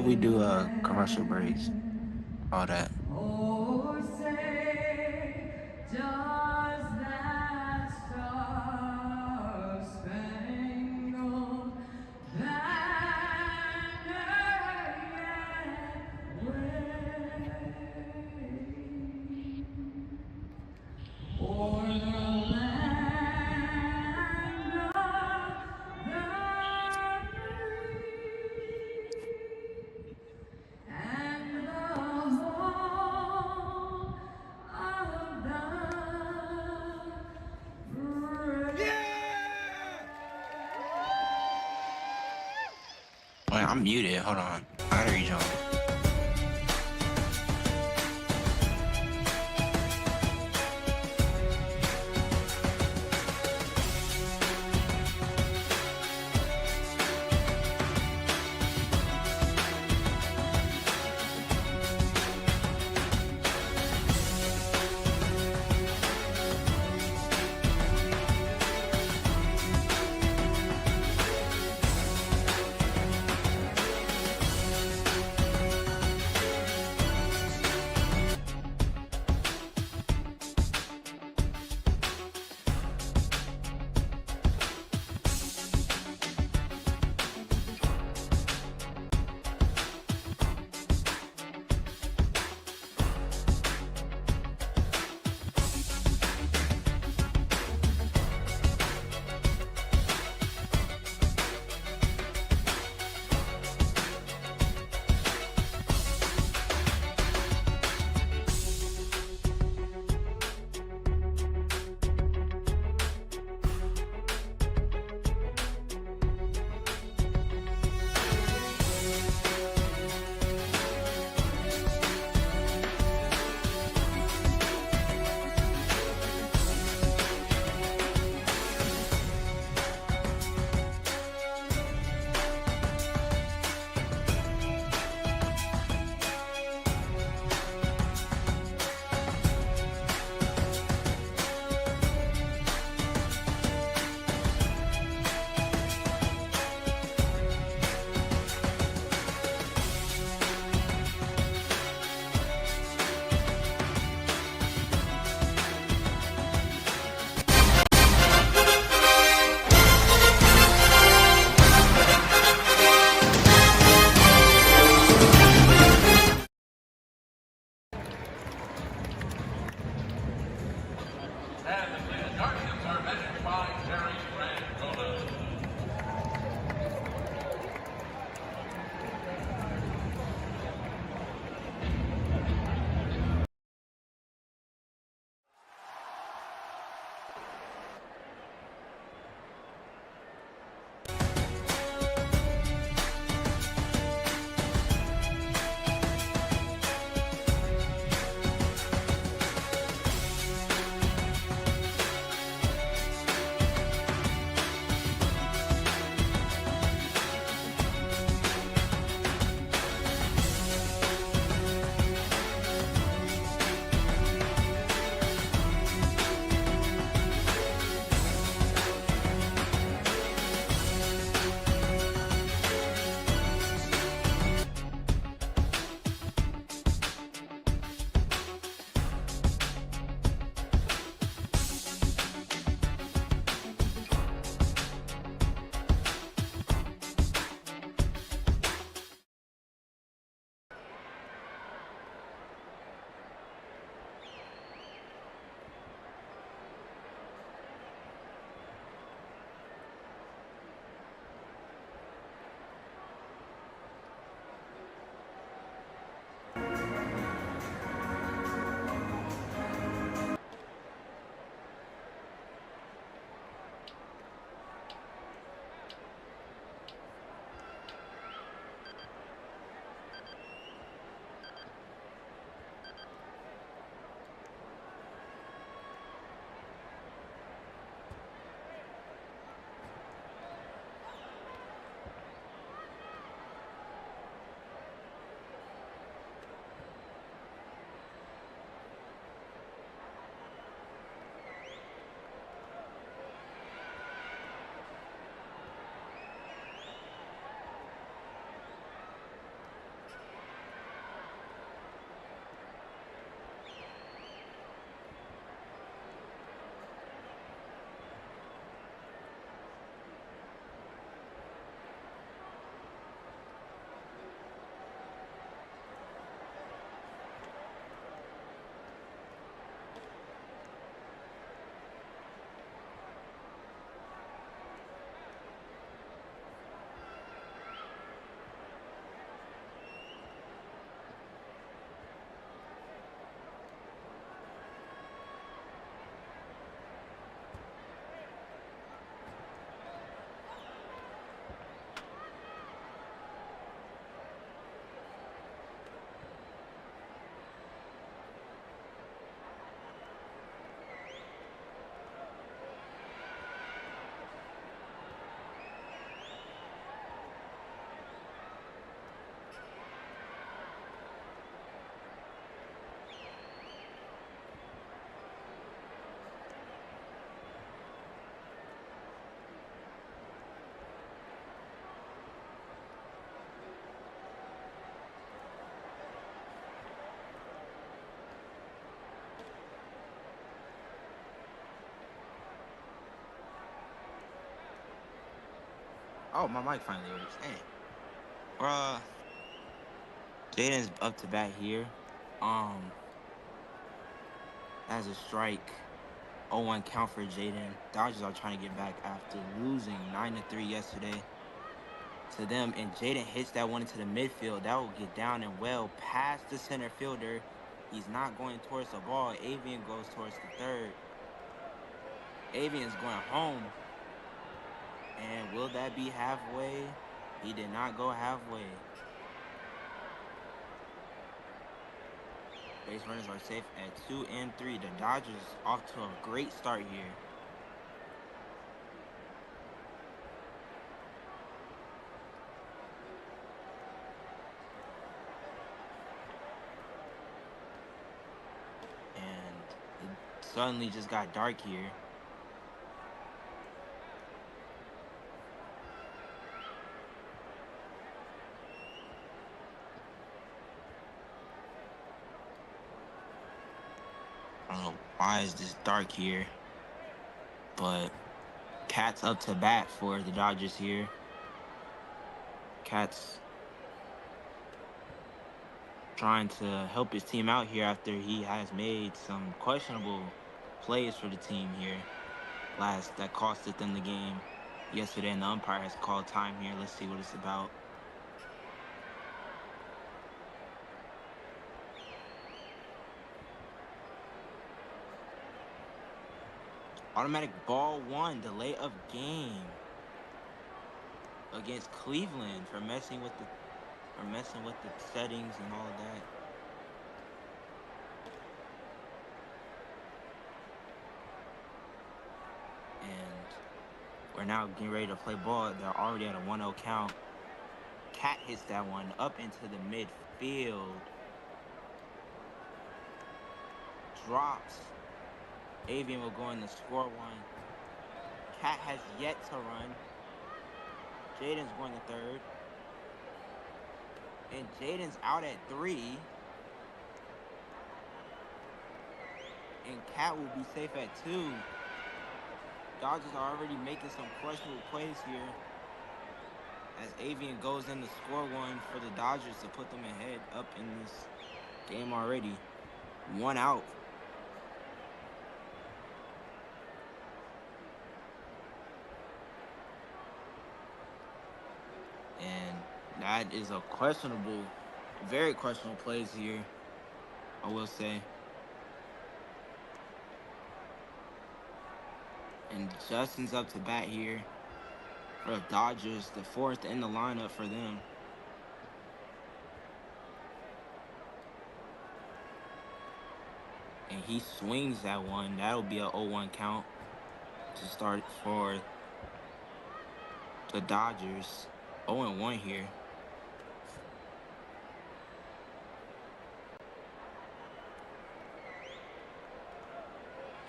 we do commercial breaks, all that. Oh, say, does that star-spangled banner yet wave? O'er the land of the free and the home of the Wait, I'm muted. Hold on. I gotta rejoin. Oh, my mic finally works. Dang. Bruh. Jaden's up to bat here. That's a strike. 0-1 count for Jaden. Dodgers are trying to get back after losing 9-3 yesterday to them. And Jaden hits that one into the midfield. That will get down and well past the center fielder. He's not going towards the ball. Avian goes towards the third. Avian's going home. And will that be halfway? He did not go halfway. Base runners are safe at 2 and 3. The Dodgers off to a great start here. And it suddenly just got dark here. I don't know why is this dark here, but Cat's up to bat for the Dodgers here. Cat's trying to help his team out here after he has made some questionable plays for the team here. That costed them the game yesterday, and the umpire has called time here. Let's see what it's about. Automatic ball one, delay of game against Cleveland for messing with the settings and all of that. And we're now getting ready to play ball. They're already at a 1-0 count. Cat hits that one up into the midfield. Drops. Avian will go in to score one. Cat has yet to run. Jaden's going to third. And Jaden's out at 3. And Cat will be safe at 2. Dodgers are already making some questionable plays here as Avian goes in to score one for the Dodgers to put them ahead up in this game already. 1 out. And that is a questionable, very questionable plays here, I will say. And Justin's up to bat here for the Dodgers, the fourth in the lineup for them. And he swings that one. That'll be a 0-1 count to start for the Dodgers. 0-1 here.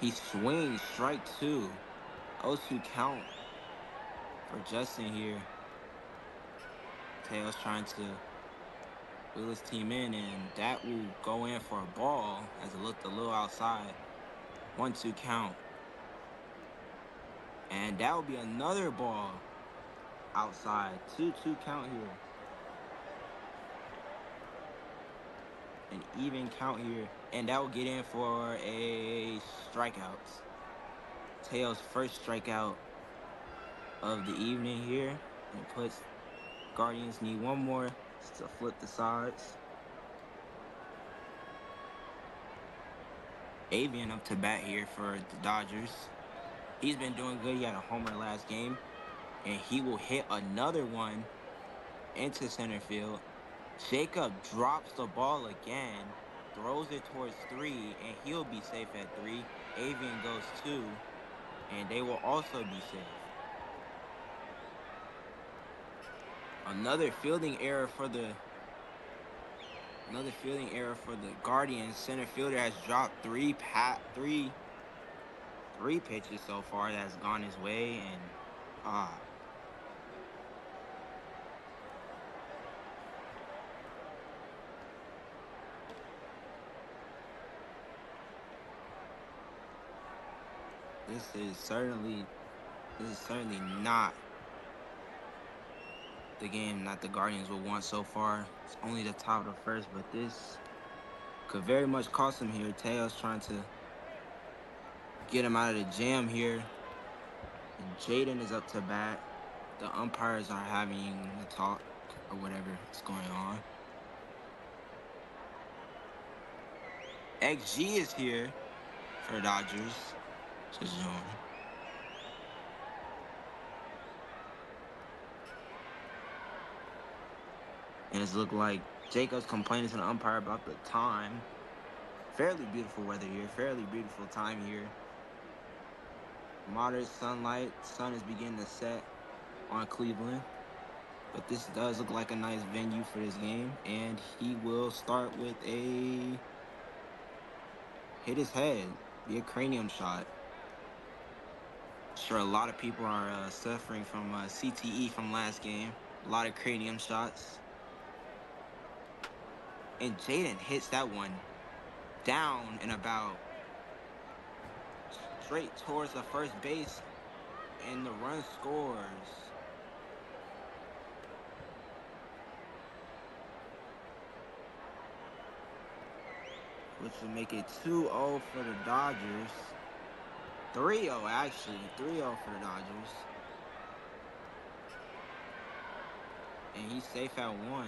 He swings, strike 2. 0-2 count for Justin here. Tails trying to wheel his team in, and that will go in for a ball as it looked a little outside. 1-2 count. And that will be another ball outside. 2-2 count here. An even count here. And that will get in for a strikeout. Tails' first strikeout of the evening here. And puts Guardians need one more to flip the sides. Avian up to bat here for the Dodgers. He's been doing good. He had a homer last game. And he will hit another one into center field. Jacob drops the ball again, throws it towards 3, and he'll be safe at 3. Avian goes 2, and they will also be safe. Another fielding error for the Guardians. Center fielder has dropped three pitches so far that's gone his way, and this is certainly not the game that the Guardians will want so far. It's only the top of the first, but this could very much cost him here. Teo's trying to get him out of the jam here. And Jaden is up to bat. The umpires are having a talk or whatever is going on. XG is here for the Dodgers to join. And it's looked like Jacob's complaining to the umpire about the time. Fairly beautiful weather here. Fairly beautiful time here. Moderate sunlight. Sun is beginning to set on Cleveland. But this does look like a nice venue for this game. And he will start with a hit his head. Be a cranium shot. Sure, a lot of people are suffering from CTE from last game. A lot of cranium shots. And Jaden hits that one down and about straight towards the first base. And the run scores. Which would make it 2-0 for the Dodgers. 3-0 actually. 3-0 for the Dodgers. And he's safe at 1.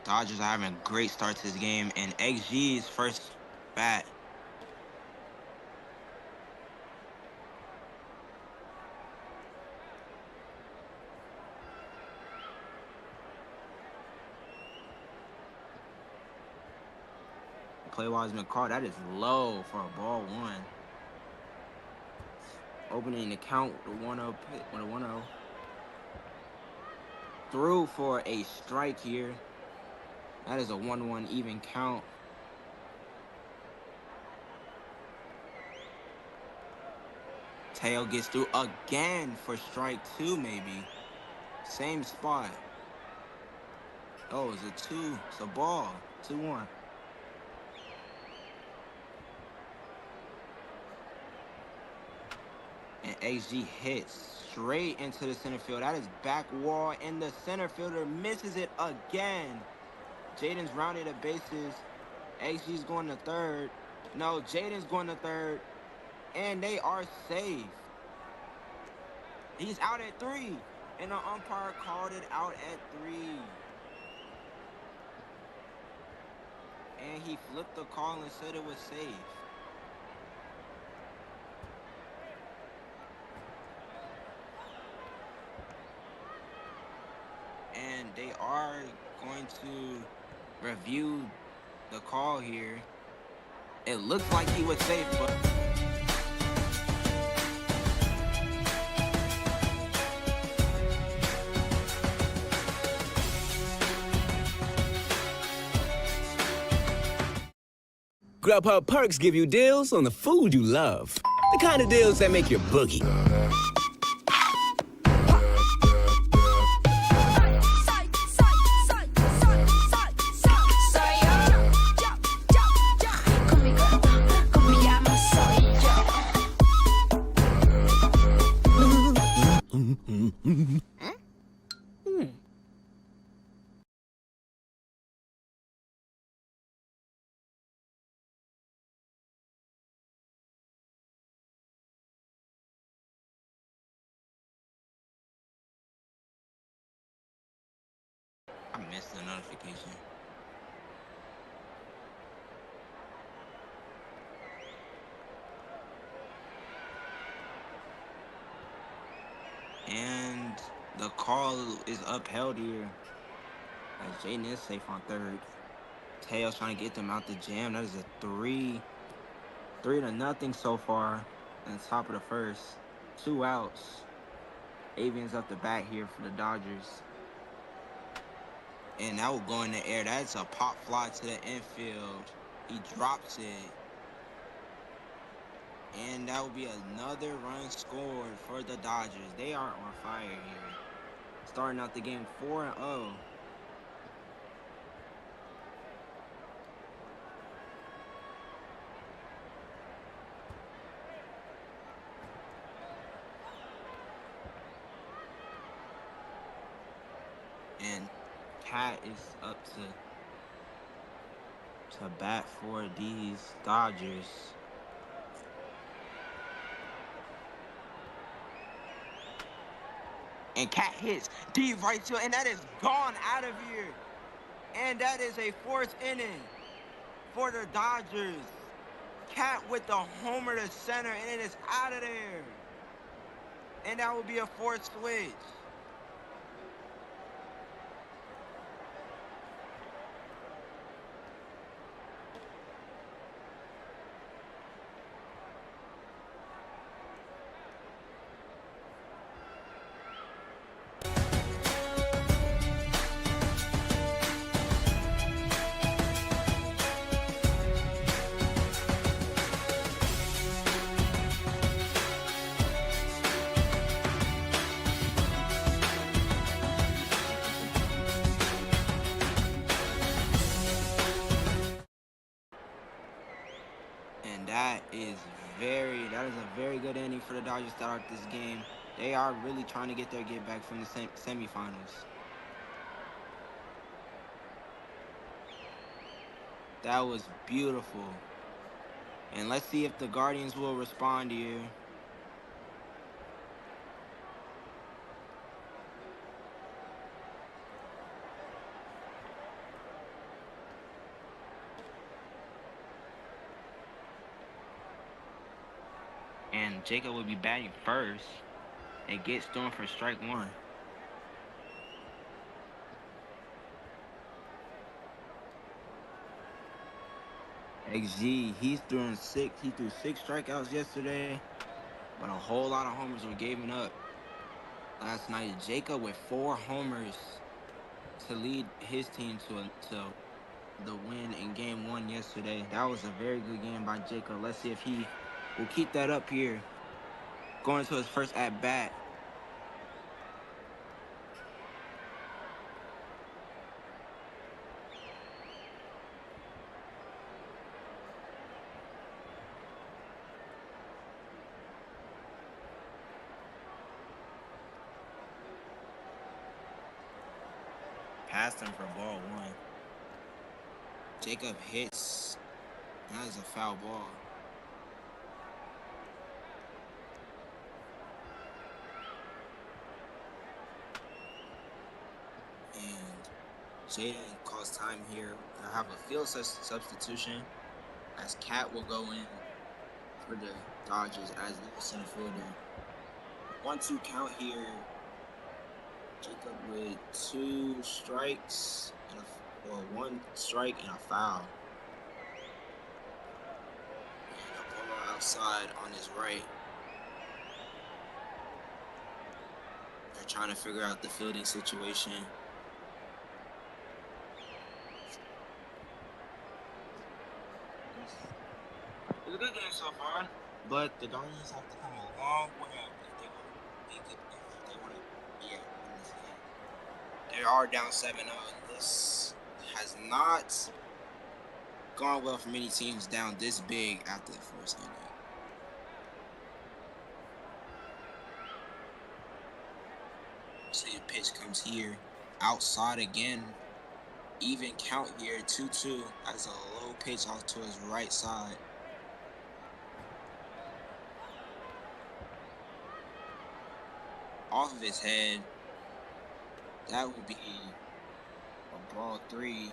Dodgers are having a great start to this game. And XG's first bat. Play wise McCall. That is low for a ball 1. Opening the count with a 1-0 pit with a 1-0. Threw for a strike here. That is a 1-1 even count. Teo gets through again for strike 2 maybe. Same spot. Oh, it's a 2. It's a ball. 2-1. And XG hits straight into the center field. That is back wall, and the center fielder misses it again. Jaden's rounded the bases. XG's going to third. No, Jaden's going to third. And they are safe. He's out at 3. And the umpire called it out at 3. And he flipped the call and said it was safe. And they are going to review the call here. It looked like he was safe, but Grubhub Perks give you deals on the food you love. The kind of deals that make your boogie. I missed the notification. And the call is upheld here. As Jaden is safe on third. Teo's trying to get them out the jam. That is a 3-0 so far. And top of the first. 2 outs. Avian's up the bat here for the Dodgers. And that will go in the air. That's a pop fly to the infield. He drops it. And that will be another run scored for the Dodgers. They are on fire here. Starting out the game 4-0. Cat is up to bat for these Dodgers. And Cat hits deep right field, and that is gone out of here. And that is a fourth inning for the Dodgers. Cat with the homer to center, and it is out of there. And that would be a fourth switch. And that is a very good inning for the Dodgers to start this game. They are really trying to get back from the semifinals. That was beautiful. And let's see if the Guardians will respond here. And Jacob will be batting first. It gets thrown for strike one. XG, he threw six strikeouts yesterday, but a whole lot of homers were given up last night. Jacob with 4 homers to lead his team to the win in game 1 yesterday. That was a very good game by Jacob. Let's see if he will keep that up here going to his first at bat. Passed him for ball 1. Jacob hits. That is a foul ball. And Jaden calls time here. I have a field substitution as Cat will go in for the Dodgers as the center fielder. 1-2 count here. Jacob with 2 strikes or 1 strike and a foul. And a ball outside on his right. They're trying to figure out the fielding situation. It's a good game so far, but the Guardians have to come a long way if they want to win this game. They are down 7-0, and this has not gone well for many teams down this big after the first inning. See, the pitch comes here, outside again. Even count here, 2-2. That's a low pitch off to his right side. Off of his head. That would be a ball 3, anything.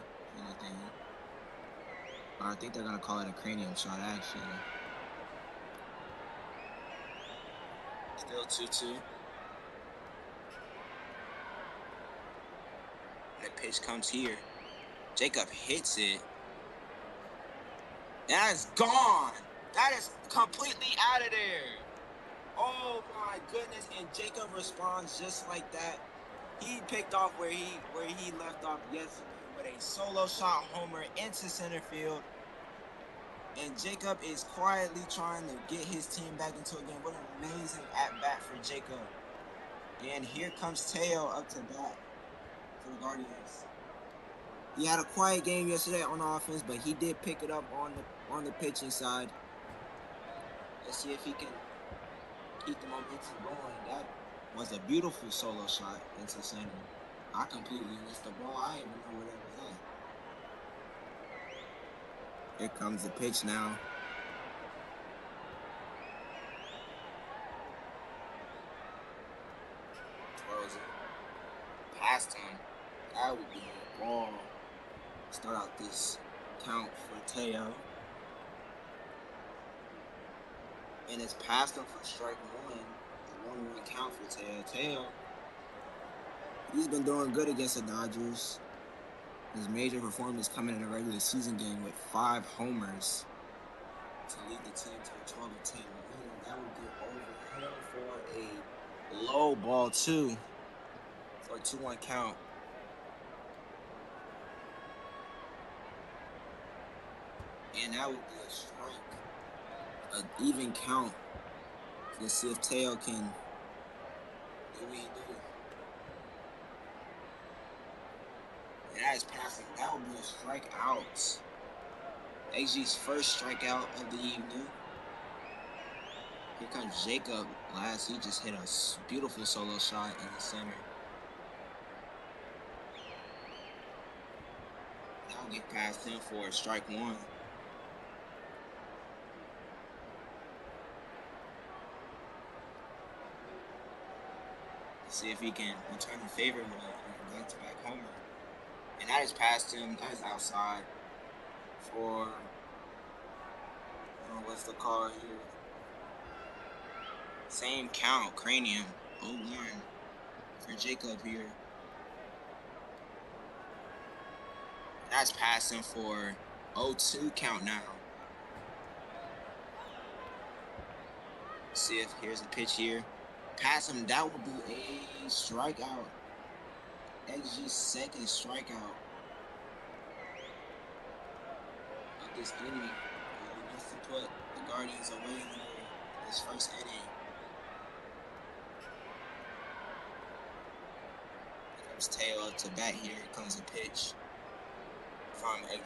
But I think they're gonna call it a cranium shot, actually. Still 2-2. The pitch comes here. Jacob hits it. That is gone. That is completely out of there. Oh my goodness! And Jacob responds just like that. He picked off where he left off yesterday with a solo shot homer into center field. And Jacob is quietly trying to get his team back into a game. What an amazing at-bat for Jacob. And here comes Teo up to bat for the Guardians. He had a quiet game yesterday on offense, but he did pick it up on the pitching side. Let's see if he can keep the momentum going. That was a beautiful solo shot into center. I completely missed the ball. I didn't even know where that was at. Here comes the pitch now. Throws it past him. That would be a ball. Start out this count for Teo. And it's past him for strike one. A 1-1 count for Teo. Teo, he's been doing good against the Dodgers. His major performance coming in a regular season game with 5 homers to lead the team to a 12-10 lead. That would get over him for a low ball 2 for a 2-1 count. And that would be a strike. An even count. Let's see if Teo can do what he do. And that is passing. That would be a strikeout. XG's first strikeout of the evening. Here comes Jacob. He just hit a beautiful solo shot in the center. That'll get past him for strike 1. See if he can return the favor with a back-to-back homer. And that is past him. That is outside for, what's the call here? Same count, Cranium, 0-1 for Jacob here. That's past him for 0-2 count now. See if here's the pitch here. Pass him, that would be a strikeout. XG's second strikeout of this inning. He wants to put the Guardians away here this first inning. Here comes Teo up to bat here. Here comes a pitch from XG.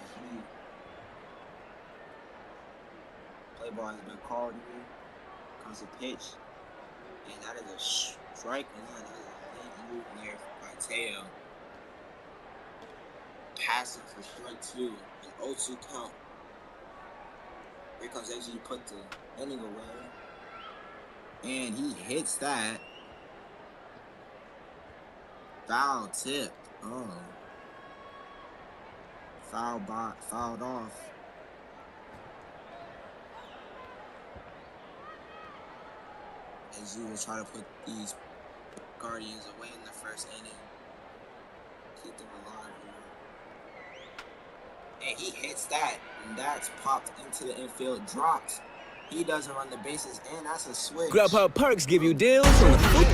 Play ball has been called here. Here comes a pitch. And that is a strike 1. That is a late move there by Teo. Passing for strike 2. An 0-2 count. Here comes XG, put the inning away. And he hits that. Foul tip. Oh. Fouled off. XG will try to put these Guardians away in the first inning. Keep them alive here. And he hits that. And that's popped into the infield. Dropped. He doesn't run the bases in. That's a switch. Grubhub Perks give you deals on the food.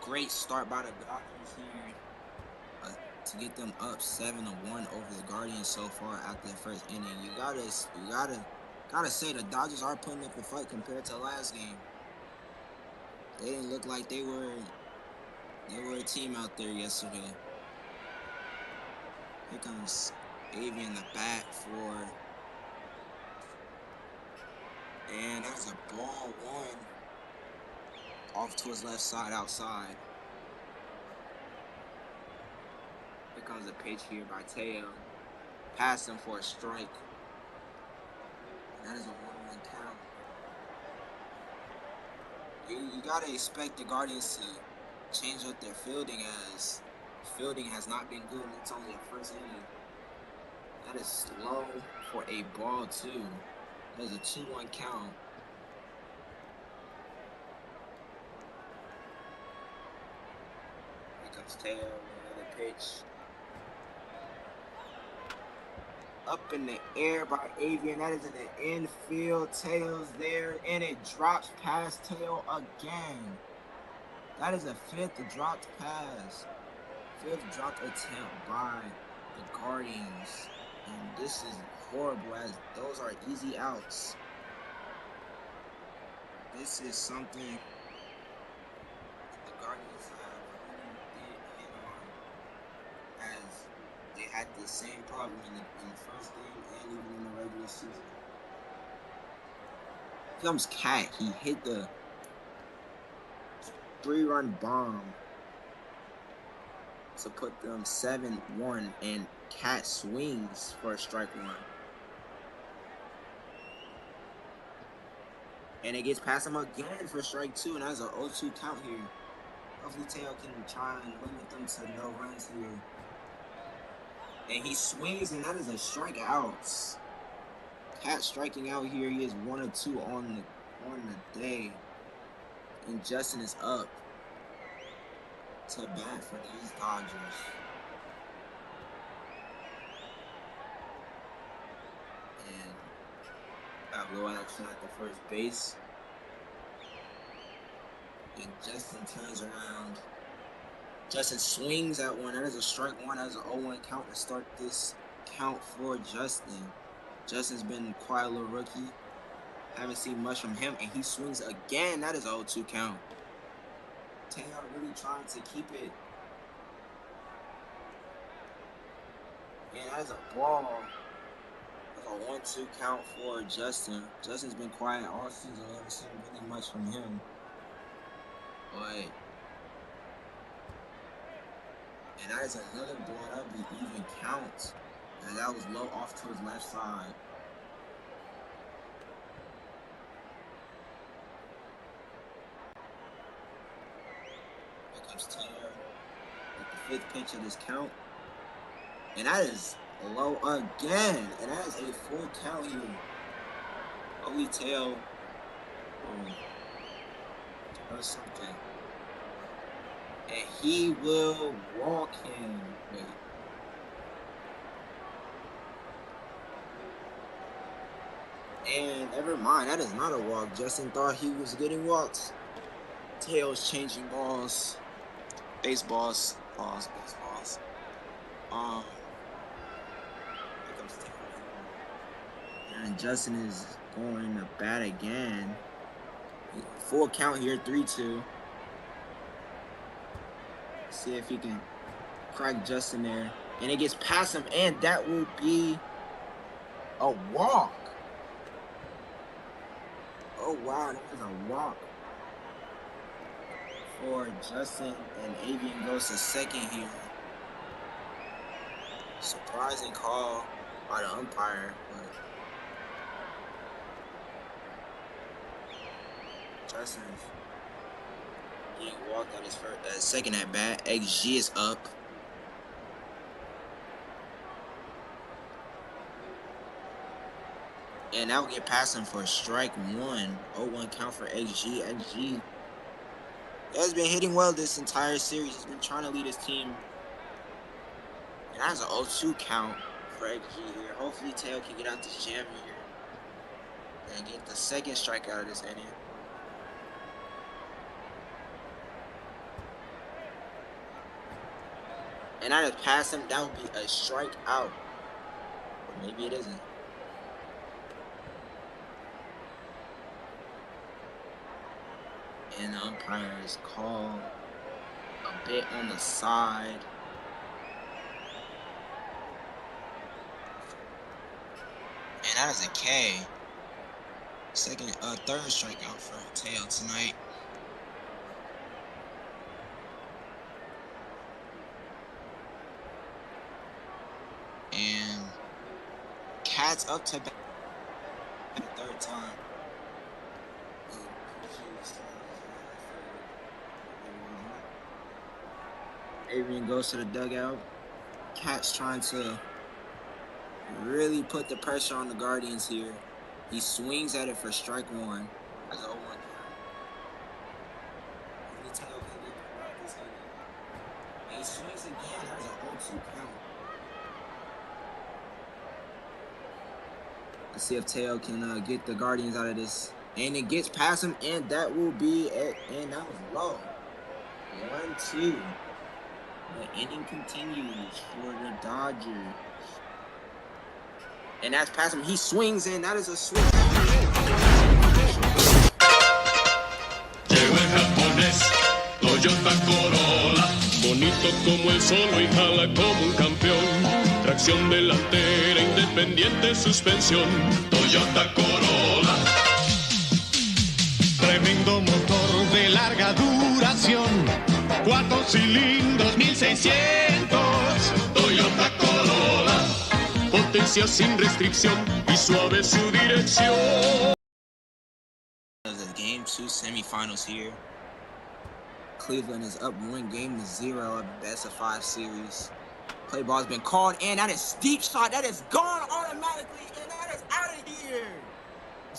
Great start by the Dodgers here to get them up 7-1 over the Guardians so far after the first inning. You gotta say the Dodgers are putting up a fight compared to the last game. They didn't look like they were a team out there yesterday. Here comes Avian in the bat and that's a ball 1. Off to his left side, outside. Here comes a pitch here by Teo. Passed him for a strike. And that is a 1-1 count. You gotta expect the Guardians to change up their fielding, as fielding has not been good. It's only a first inning. That is slow for a ball 2. That is a 2-1 count. Teo, another pitch. Up in the air by Avian. That is in the infield. Teo's there, and it drops past Teo again. That is a fifth dropped pass. Fifth dropped attempt by the Guardians. And this is horrible as those are easy outs. This is something that the Guardians have really did hit on as they had the same problem in the first game and even in the regular season. Here comes Cat. He hit the 3-run bomb to put them 7-1, and Cat swings for a strike one. And it gets past him again for strike two, and that's an 0-2 count here. Hopefully Teo can try and limit them to no runs here. And he swings, and that is a strikeout. Cat striking out here. He is 1 or 2 on the day. And Justin is up to bat for these Dodgers. And got low action at the first base. And Justin turns around. Justin swings at one. That is a strike one. That is an 0-1 count to start this count for Justin. Justin's been quite a little rookie. Haven't seen much from him. And he swings again. That is an 0-2 count. Taylor really trying to keep it. And that is a ball. That's a 1-2 count for Justin. Justin's been quiet all season. We haven't seen really much from him. But and that is another ball. That would be even count. And that was low off to his left side. Here comes Taylor with the 5th pitch of this count. And that is low again. And that is a full count here. Holy tail. Or something. And he will walk him. Wait. And never mind, that is not a walk. Justin thought he was getting walked. Tails changing balls. Baseballs. Baseballs. Here comes Tails. And Justin is going to bat again. Full count here, 3-2. See if he can crack Justin there. And it gets past him, and that will be a walk. Oh, wow, that was a walk for Justin, and Avian goes to second here. Surprising call by the umpire, but Justin getting walked on his second at bat. XG is up. And that will get past him for strike one. 0-1 count for XG. XG has been hitting well this entire series. He's been trying to lead his team. And that's an 0-2 count for XG here. Hopefully Tail can get out this jam here and get the second strikeout of this inning. And I just pass him, that would be a strikeout. Or maybe it isn't. And the umpires call a bit on the side. And that is a K. Third strikeout for Tail tonight. And Cat's up to bat the third time. Adrian goes to the dugout. Cat's trying to really put the pressure on the Guardians here. He swings at it for strike one. That's 0-1 count. And he swings again. That's an 0-2 count. Let's see if Teo can get the Guardians out of this. And it gets past him, and that will be it. And that was low. 1-2. The inning continues for the Dodgers. And that's past him. He swings in. That is a swing. Llegó el japonés, Toyota Corolla, bonito como el sol y jala como un campeón. Tracción delantera, independiente suspensión, Toyota Corolla. Tremendo motor de larga duración, 4 cilindros, 1600, Toyota Corolla. Potencia sin restricción y suave su dirección. The game 2 semifinals here. Cleveland is up 1-0 of the best of 5 series. Play ball's been called, and that is deep shot. That is gone automatically, and that is out of here.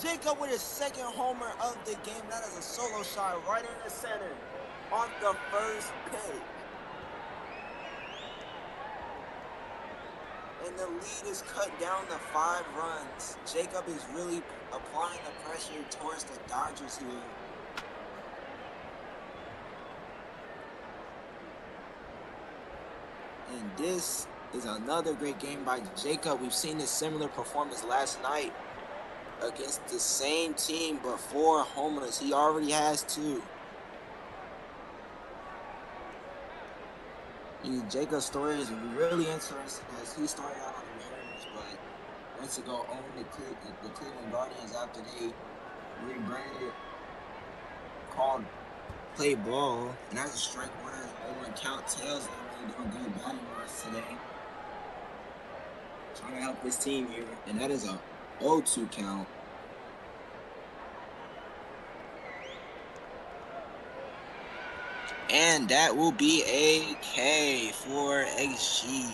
Jacob with his second homer of the game. That is a solo shot right in the center on the first pitch. And the lead is cut down to 5 runs. Jacob is really applying the pressure towards the Dodgers here. And this is another great game by Jacob. We've seen this similar performance last night against the same team, but 4 homers. He already has 2. Jacob's story is really interesting as he started out on the Mariners, but went to go own the Cleveland Guardians after they rebranded, called play ball, and that's a strike one. Over count tails that really doing good batting wise today. Trying to help his team here, and that is a 0-2 count. And that will be a K for XG.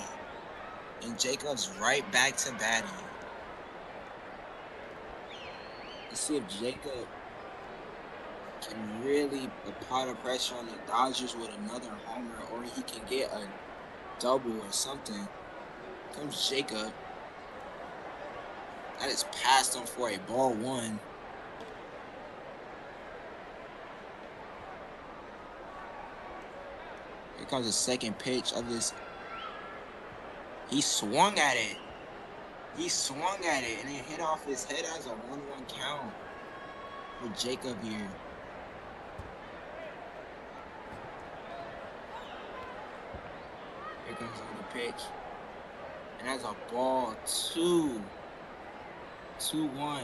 And Jacob's right back to batting. Let's see if Jacob can really apply the pressure on the Dodgers with another homer, or he can get a double or something. Comes Jacob. That is past him for a ball 1. Here comes the second pitch of this. He swung at it. He swung at it, and it hit off his head as a 1-1 count for Jacob here. Here comes the pitch. And that's a ball 2. 2-1.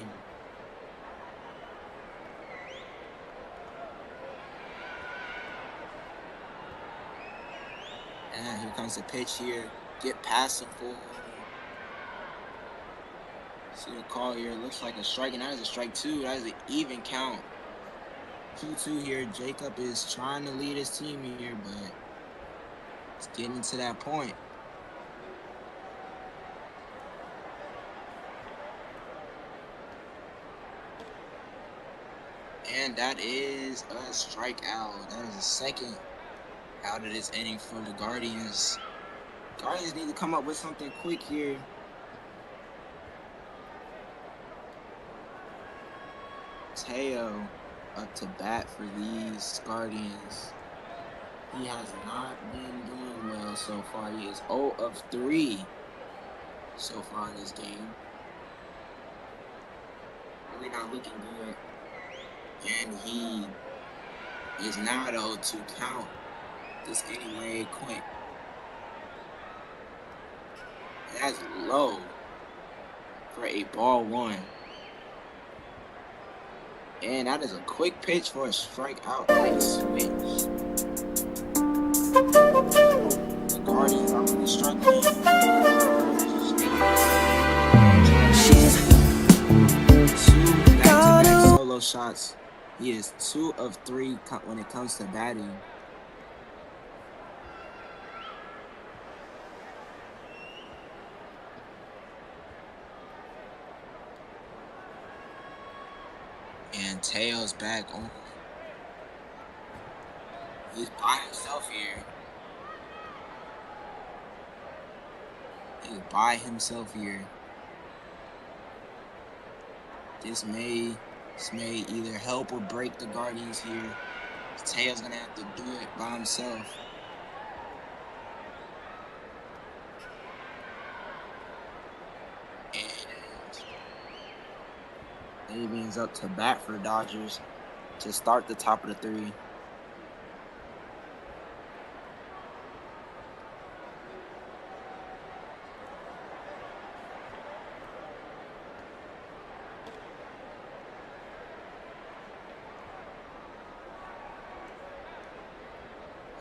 And here comes the pitch here. Get past him for. See the call here. It looks like a strike, and that is a strike 2. That is an even count. 2-2 here. Jacob is trying to lead his team here, but it's getting to that point. And that is a strikeout. That is the second out of this inning for the Guardians. Guardians need to come up with something quick here. Teo up to bat for these Guardians. He has not been doing well so far. He is 0 of 3 so far in this game. Really not looking good. And he is now at 0-2 count. This getting way quick. That's low for a ball 1. And that is a quick pitch for a strikeout. Nice switch. The Guardians are really struggling. Two back-to-back solo shots. He is 2 of 3 when it comes to batting. And Teo's back on. He's by himself here. He's by himself here. This may either help or break the Guardians here. Teo's gonna have to do it by himself. And Avian's up to bat for Dodgers to start the top of the 3.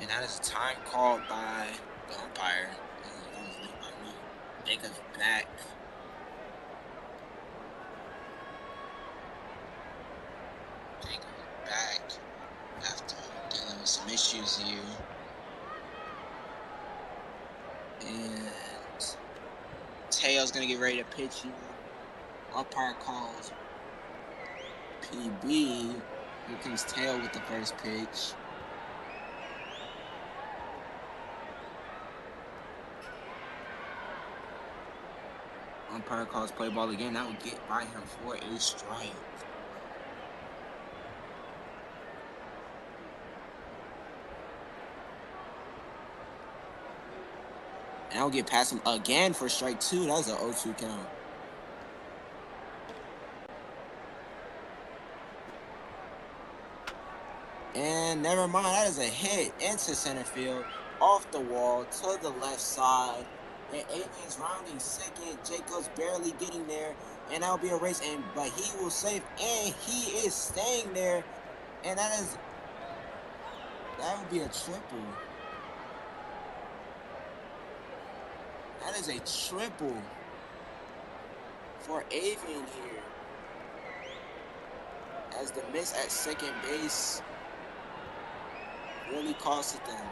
And that is a time called by the umpire. That was late by me. Jacob's back. Jacob's back after dealing with some issues here. And Teo's gonna get ready to pitch here. Umpire calls PB. Here comes Teo with the first pitch. Umpire calls play ball again. That would get by him for a strike. And I'll get past him again for strike 2. That was an 0-2 count. And never mind, that is a hit into center field, off the wall, to the left side. And Avian's rounding second. Jacobs barely getting there. And that'll be a race, but he will save, and he is staying there. And that would be a triple. That is a triple for Avian here. As the miss at second base really cost it them.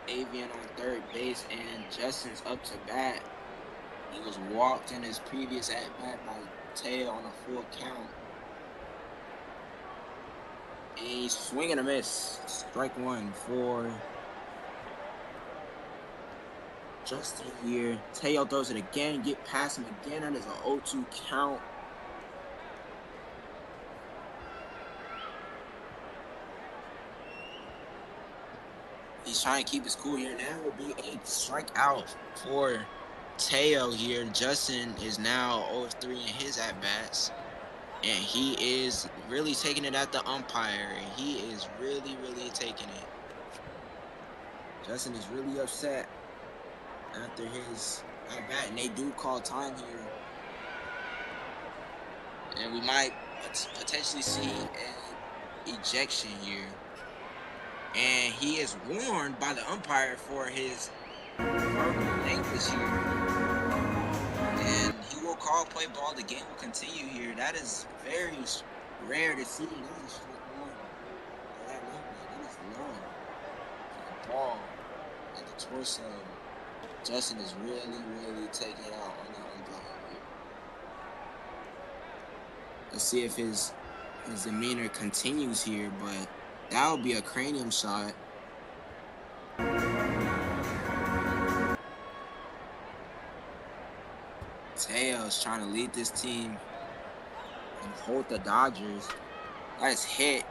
Avian on third base, and Justin's up to bat. He was walked in his previous at-bat by Teo on a full count. And he's swinging a miss. Strike 1 for Justin here. Teo throws it again, get past him again. That is an 0-2 count. He's trying to keep his cool here. Now will be a strikeout for Teo here. Justin is now 0-3 in his at-bats. And he is really taking it at the umpire. He is really taking it. Justin is really upset after his at-bat. And they do call time here. And we might potentially see an ejection here. And he is warned by the umpire for his verbal language here. And he will call play ball. The game will continue here. That is very rare to see. That is strike 1. That is low. The ball at the torso. Justin is really taking it out on the umpire here. Let's see if his demeanor continues here, but that would be a cranium shot. Teo's trying to lead this team and hold the Dodgers. That is hit,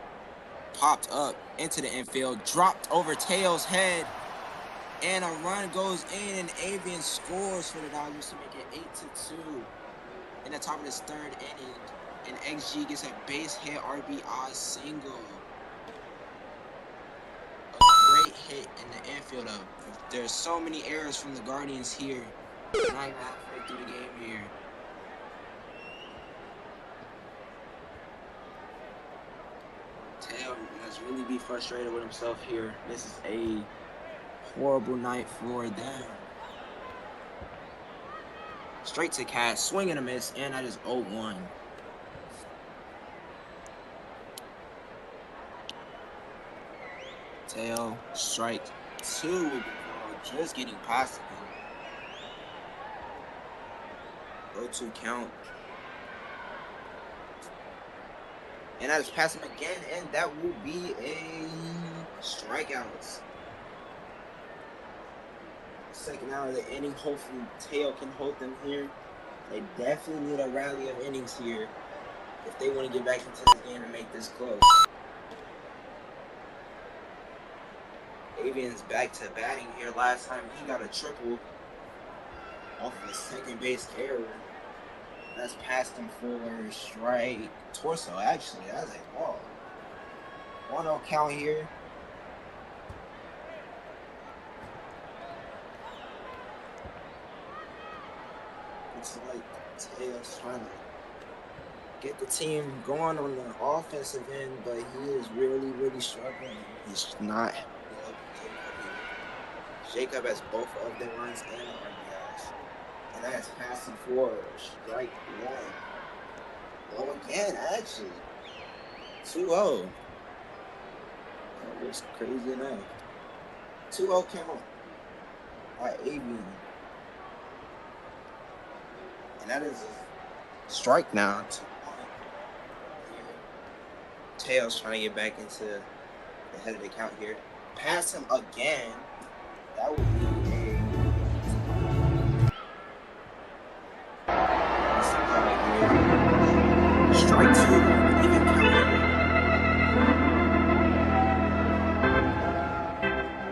popped up into the infield, dropped over Teo's head, and a run goes in, and Avian scores for the Dodgers to make it 8-2 in the top of this third inning. And XG gets a base hit RBI single. Great hit in the infield. There's so many errors from the Guardians here. Not even halfway through the game here. Teo must really be frustrated with himself here. This is a horrible night for them. Straight to catch, swing and a miss, and that is 0-1. Teo, strike 2 will be called, just getting past him. 0-2 count. And that is past him again, and that will be a strikeout. Second out of the inning. Hopefully Teo can hold them here. They definitely need a rally of innings here. if they want to get back into this game and make this close. Avian's back to batting here. Last time he got a triple off of a second base error. That's past him for strike. Torso, actually. That's a ball. 1-0 count here. It's like Taylor's trying to get the team going on the offensive end, but he is really, really struggling. He's not Jacob has both of the runs and RBIs. And that's passing for strike one. Low again, actually. 2-0. That was crazy enough. 2-0 count by Avian. And that is a strike now. Tails trying to get back into the head of the count here. Pass him again. That would be a strike two. Even count.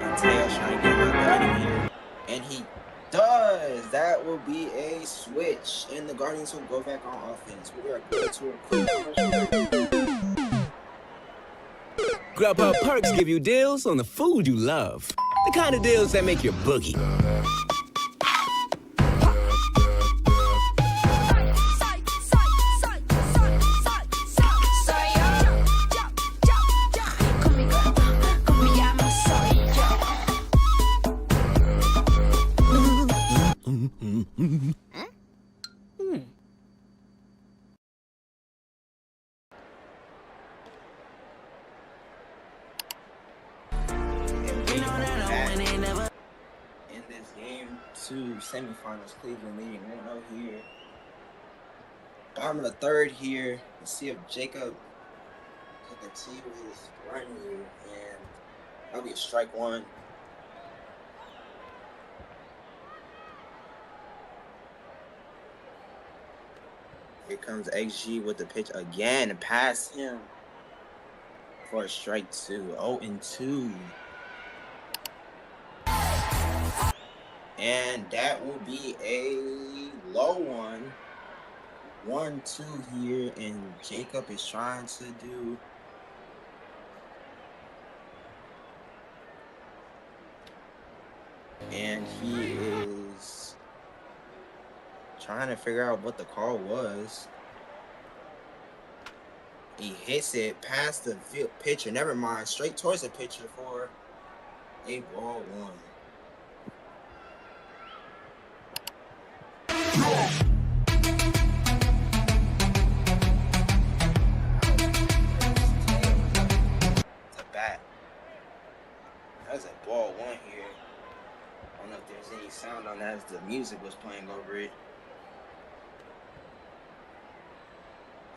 And Tails trying to get out the inning here. And he does. That will be a switch. And the Guardians will go back on offense. We are going to a quick Grubhub Perks give you deals on the food you love. The kind of deals that make your boogie. to semifinals. Cleveland leading 1-0 here. Bottom of the third here. Let's see if Jacob can continue his run here, and that'll be a strike one. Here comes XG with the pitch again and past him for a strike two. 0-2. And that will be a low one. 1-2 here, and Jacob is trying to do and he is trying to figure out what the call was. He hits it past the pitcher. Never mind. Straight towards the pitcher for a ball one. It's a bat. That's a ball one here. I don't know if there's any sound on that as the music was playing over it.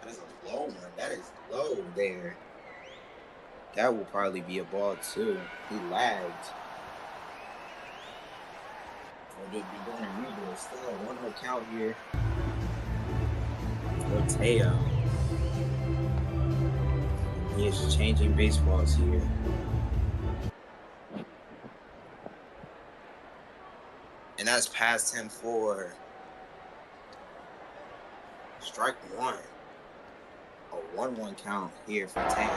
That is a low one. That is low there. That will probably be a ball too. He lagged. Or did be doing a redo. Still a 1-0 count here for Teo. He is changing baseballs here. And that's past him for strike one. A 1-1 count here for Teo.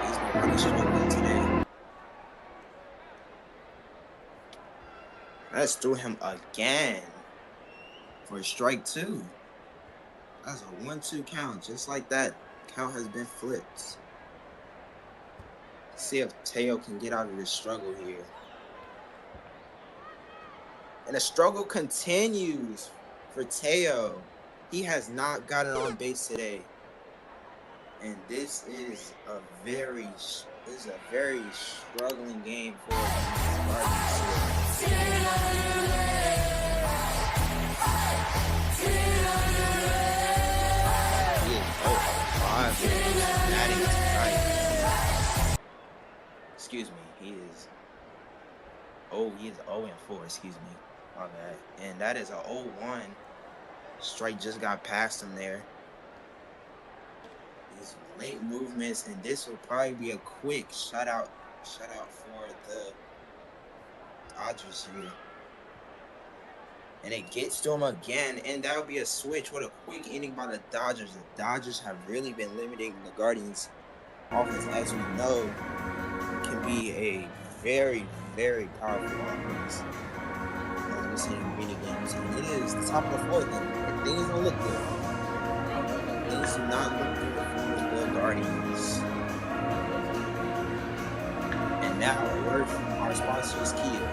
He's been really struggling today. Let's throw him again for strike two. That's a 1-2 count, just like that. Count has been flipped. Let's see if Teo can get out of this struggle here. And the struggle continues for Teo. He has not gotten on base today. And this is a very struggling game for Guardians. He is 0-5 batting tonight. Excuse me, he is 0-4, excuse me. My bad. And that is a 0-1. Strike just got past him there. late movements, and this will probably be a quick shutout for the Dodgers here. And it gets to him again, and that'll be a switch. What a quick inning by the Dodgers. The Dodgers have really been limiting the Guardians' offense, as we know, can be a very, very powerful offense. As we've seen in many games, and it is the top of the fourth, and things don't look good. Things do not look good for the Guardians. And now, a word from our sponsors, Kia.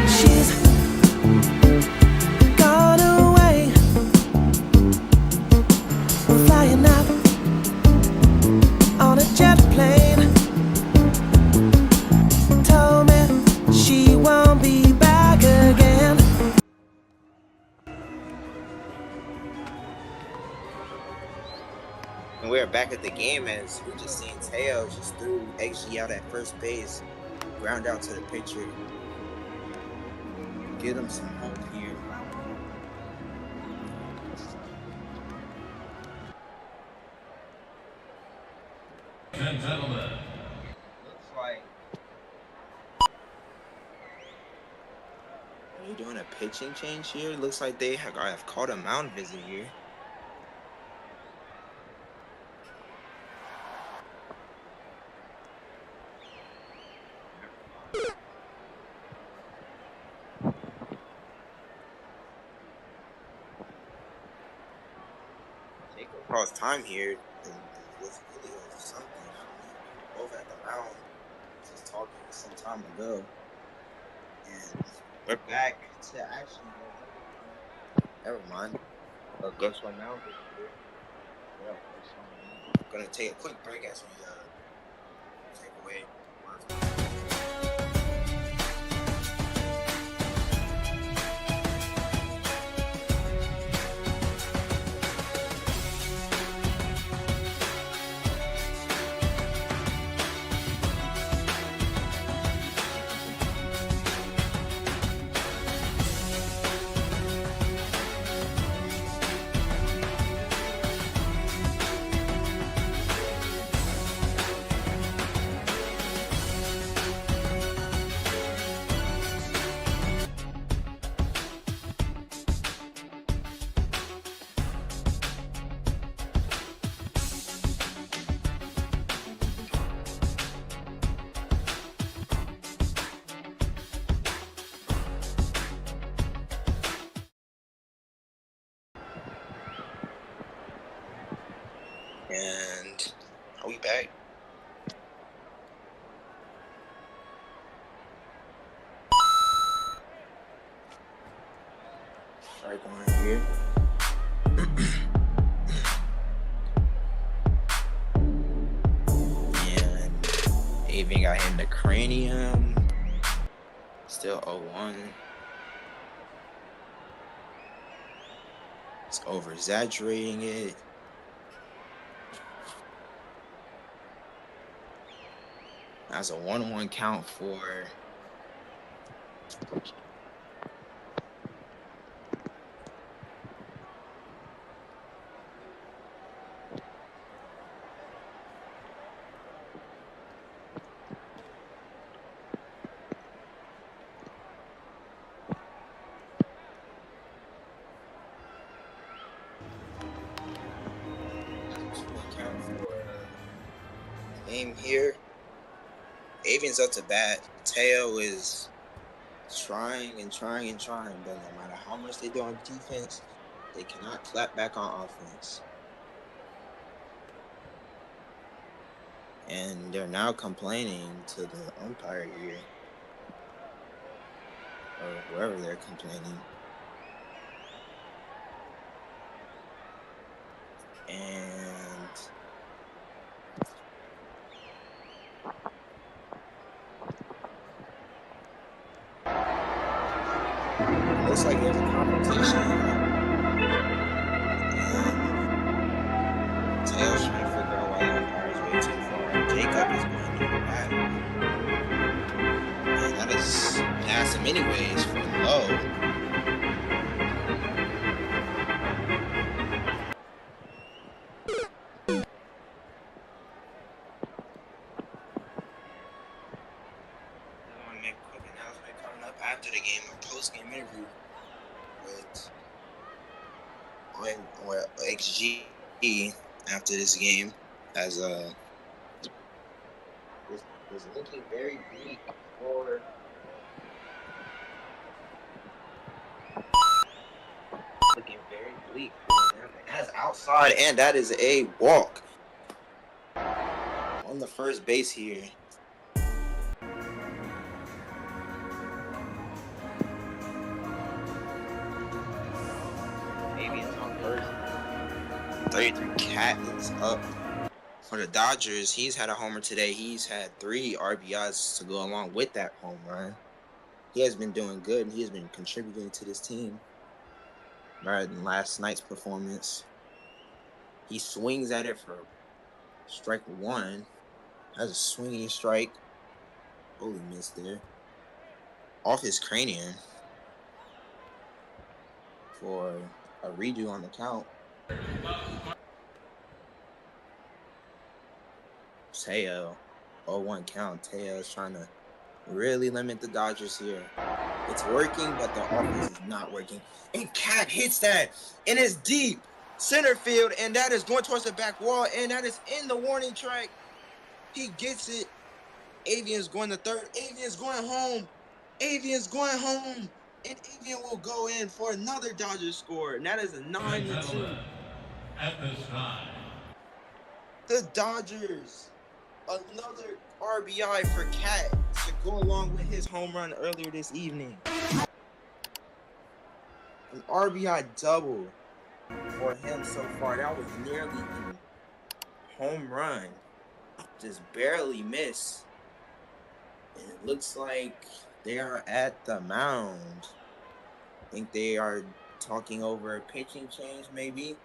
She's gone away, flying out on a jet plane. Told me she won't be back again. And we're back at the game as we just seen Teo just threw XG out at first base, ground out to the pitcher. Give them some hope here. Gentlemen. Looks like are they doing a pitching change here? Looks like they have called a mound visit here. Jacob Paul's time here was really something. Both at the mound, just talking some time ago, and we're back to action. Never mind. Guess what now? Yeah, we're gonna take a quick break as we take away. And are we back? Strike one here. And Avian got hit in the cranium. Still 0-1. It's over exaggerating it. That's a 1-1 count for game here. Avian's up to bat. Teo is trying, but no matter how much they do on defense, they cannot clap back on offense. And they're now complaining to the umpire here, or whoever they're complaining. And looks like there's a competition. And Tails trying to figure out why the umpire is way too far. Jacob is going to the back. And that is pass him anyways for low. They're gonna make a quick announcement coming up after the game, a post-game interview with XG after this game, as is looking very bleak for them. That's outside, and that is a walk on the first base here. Maybe it's on first. 33 Cat is up for the Dodgers. He's had a homer today. He's had 3 RBIs to go along with that home run. He has been doing good, and he has been contributing to this team rather than last night's performance. He swings at it for strike 1. That's a swinging strike. Holy miss there. Off his cranium for a redo on the count. Teo, 0-1 count. Teo is trying to really limit the Dodgers here. It's working, but the offense is not working. And Cat hits that, and it's deep center field, and that is going towards the back wall, and that is in the warning track. He gets it. Avian's going to third. Avian's going home. Avian's going home. And Avian will go in for another Dodgers score. And that is a 9-2. At this time, The Dodgers, another RBI for Cat to go along with his home run earlier this evening. An RBI double for him so far. That was nearly a home run. Just barely missed. And it looks like they are at the mound. I think they are talking over a pitching change, maybe.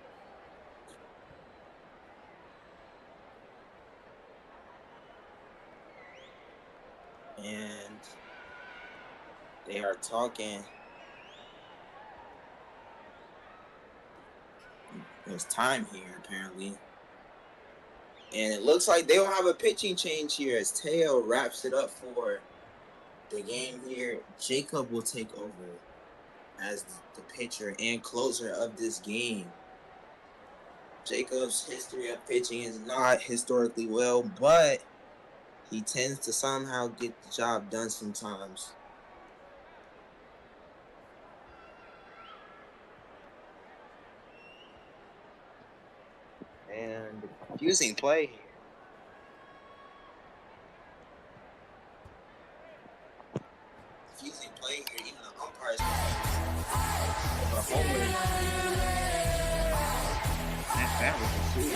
And they are talking. There's time here, apparently. And it looks like they'll have a pitching change here as Teo wraps it up for the game here. Jacob will take over as the pitcher and closer of this game. Jacob's history of pitching is not historically well, but he tends to somehow get the job done sometimes. And confusing play here. Confusing play here. Even the umpires. A homer. That was a shoot.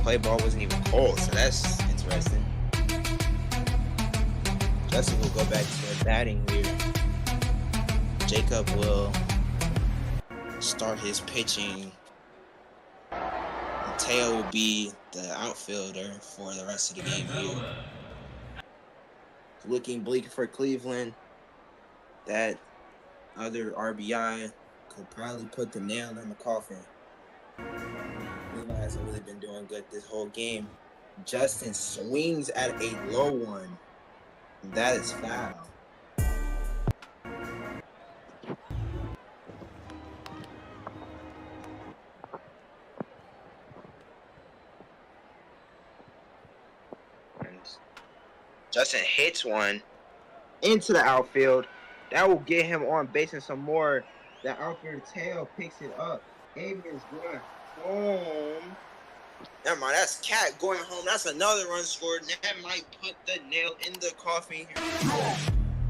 Play ball wasn't even called, so that's interesting. Justin will go back to batting here. Jacob will start his pitching. And Teo will be the outfielder for the rest of the game here. Looking bleak for Cleveland. That other RBI could probably put the nail in the coffin. Cleveland hasn't really been doing good this whole game. Justin swings at a low one. That is foul. And Justin hits one into the outfield. That will get him on base and some more. The outfielder Teo picks it up. Avian's going home. Never mind, that's Cat going home. That's another run scored. That might put the nail in the coffin here.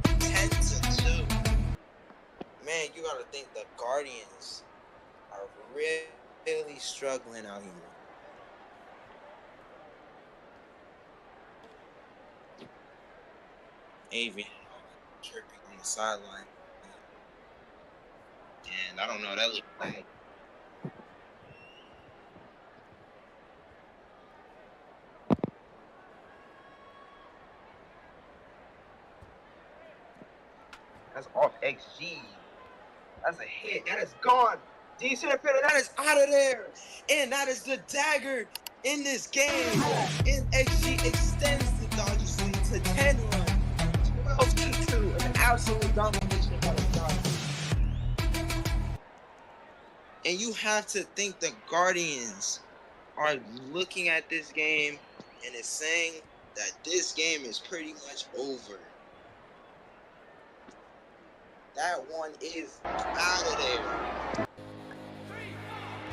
10-2. Man, you gotta think the Guardians are really struggling out here. Avian chirping on the sideline. And I don't know, that looked like that's off XG. That's a hit. That is gone. D center fielder, that is out of there. And that is the dagger in this game. And XG extends the Dodgers lead to 10 runs. 12-2. An absolute domination by the Dodgers. And you have to think the Guardians are looking at this game and is saying that this game is pretty much over. That one is out of there.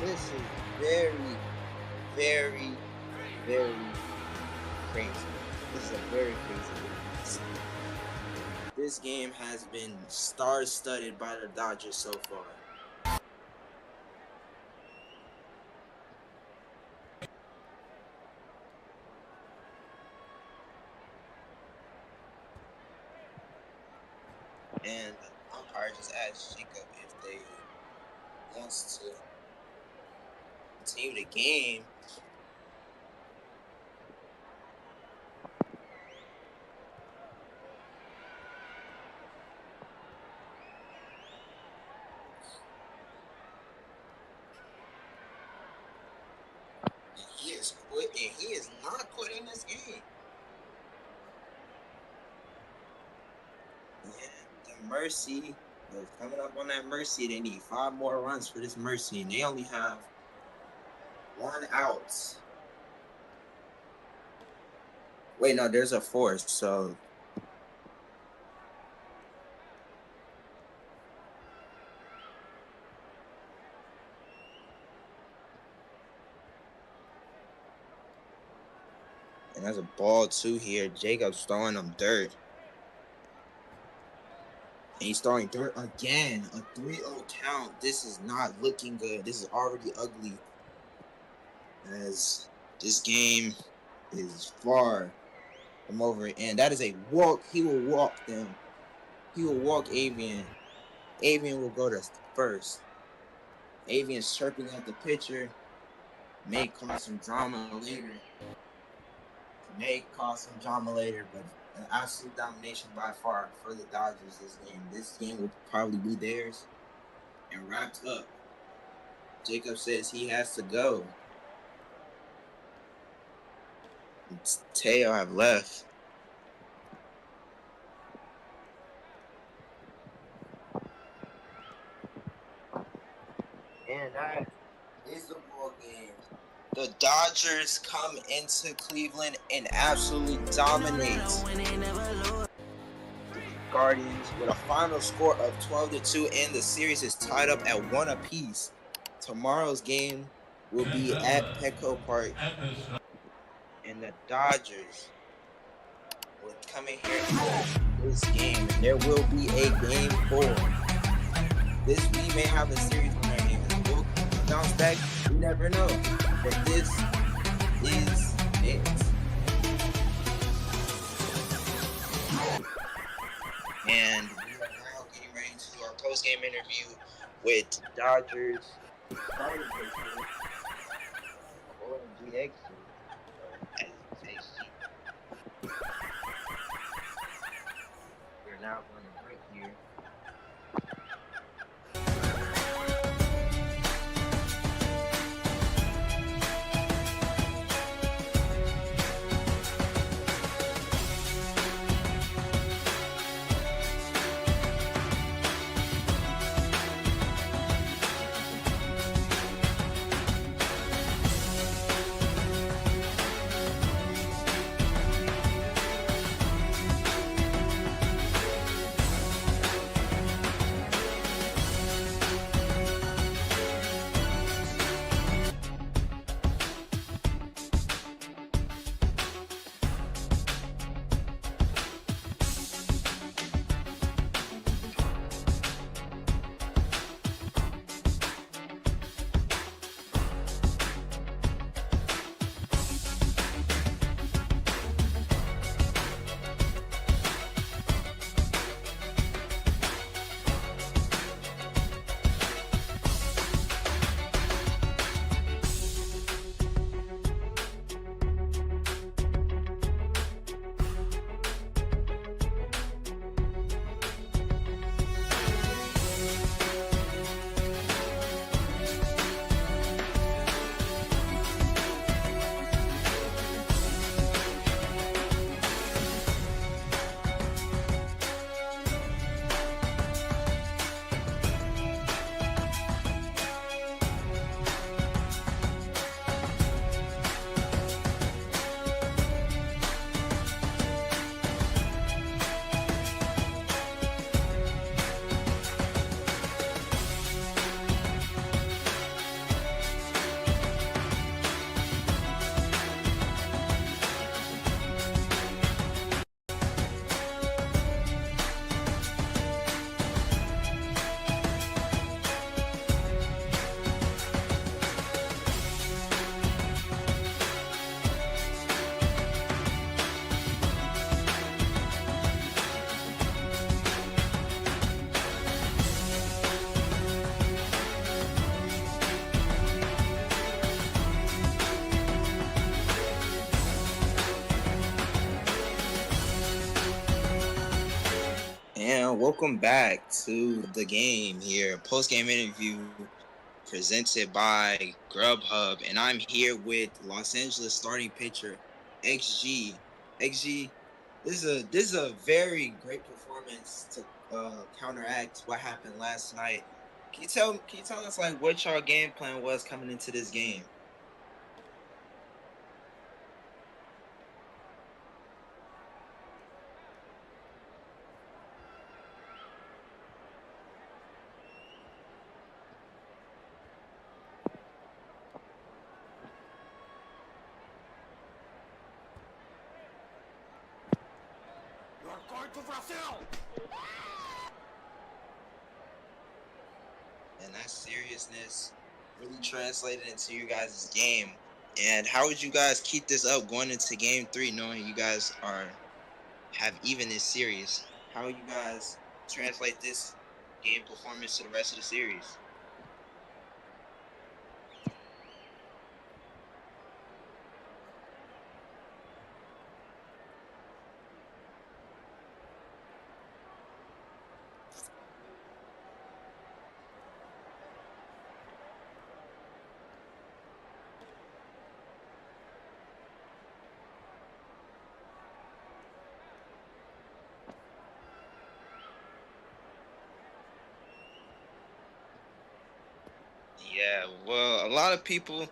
This is very, very, very crazy. This is a very crazy game. This game has been star-studded by the Dodgers so far. And the umpire just asked Jacob if they wants to continue the game. And he is quit, and he is not quitting this game. And the Mercy, they're coming up on that Mercy. They need 5 more runs for this Mercy, and they only have 1 out. Wait, no, there's a 4th, so and there's a ball too here. Jacob's throwing them dirt. And he's throwing dirt again. A 3-0 count. This is not looking good. This is already ugly. As this game is far from over. And that is a walk. He will walk them. He will walk Avian. Avian will go to first. Avian's chirping at the pitcher. May cause some drama later. But an absolute domination by far for the Dodgers this game. This game will probably be theirs and wrapped up. Jacob says he has to go. Teo have left. And that is the ball game. The Dodgers come into Cleveland and absolutely dominate the Guardians with a final score of 12-2, and the series is tied up at 1 apiece. Tomorrow's game will be at Petco Park, and the Dodgers will come in here and win this game. And there will be a game 4. We may have a series in our hands. Will bounce back? You never know. But this is it. And we are now getting ready to do our post-game interview with Dodgers starting pitcher, OMG Axel. We're now going to break here. everyone. Welcome back to the game here. Post game interview presented by Grubhub, and I'm here with Los Angeles starting pitcher XG. XG, this is a very great performance to counteract what happened last night. Can you tell us like what your game plan was coming into this game? And that seriousness really translated into you guys' game. And how would you guys keep this up going into game 3, knowing you guys have even this series? How you guys translate this game performance to the rest of the series? Yeah, well, a lot of people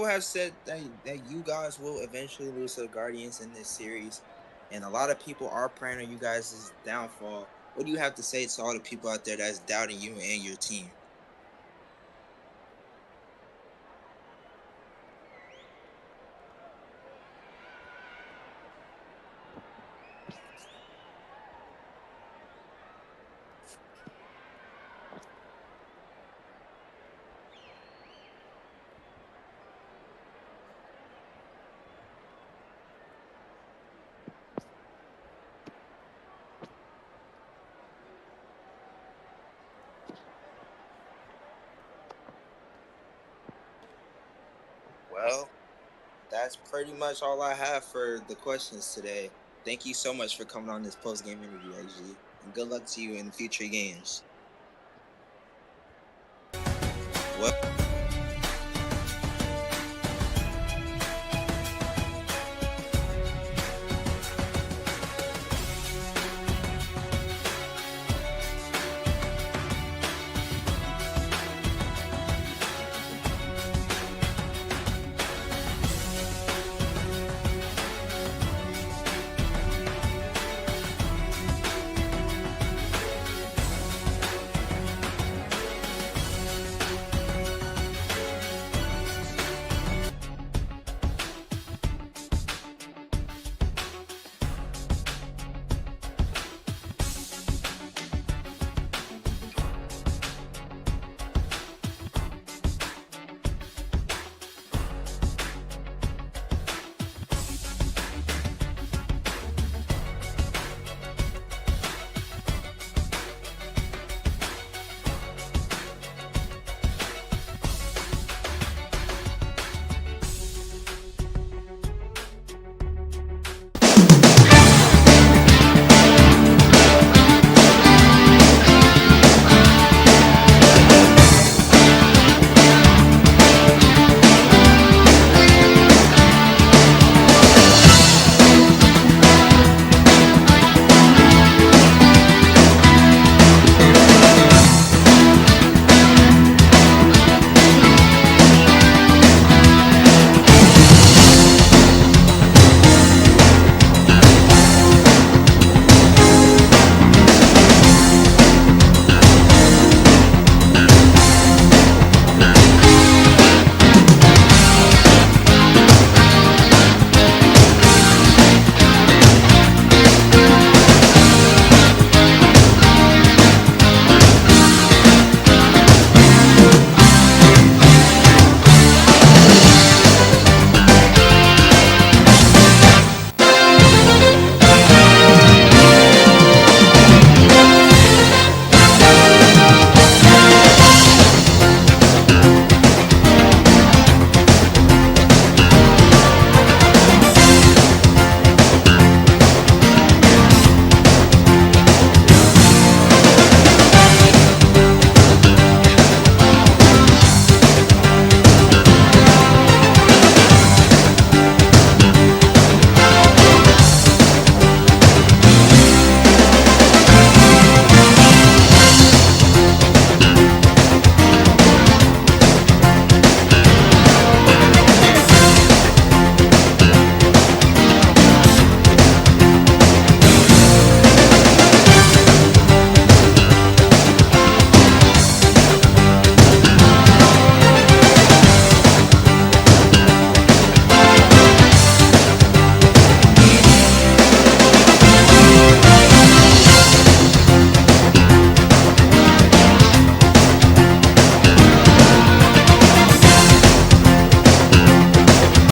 have said that you guys will eventually lose to the Guardians in this series, and a lot of people are praying on you guys' downfall. What do you have to say to all the people out there that's doubting you and your team? Well, that's pretty much all I have for the questions today. Thank you so much for coming on this post game interview, AG, and good luck to you in future games. Well.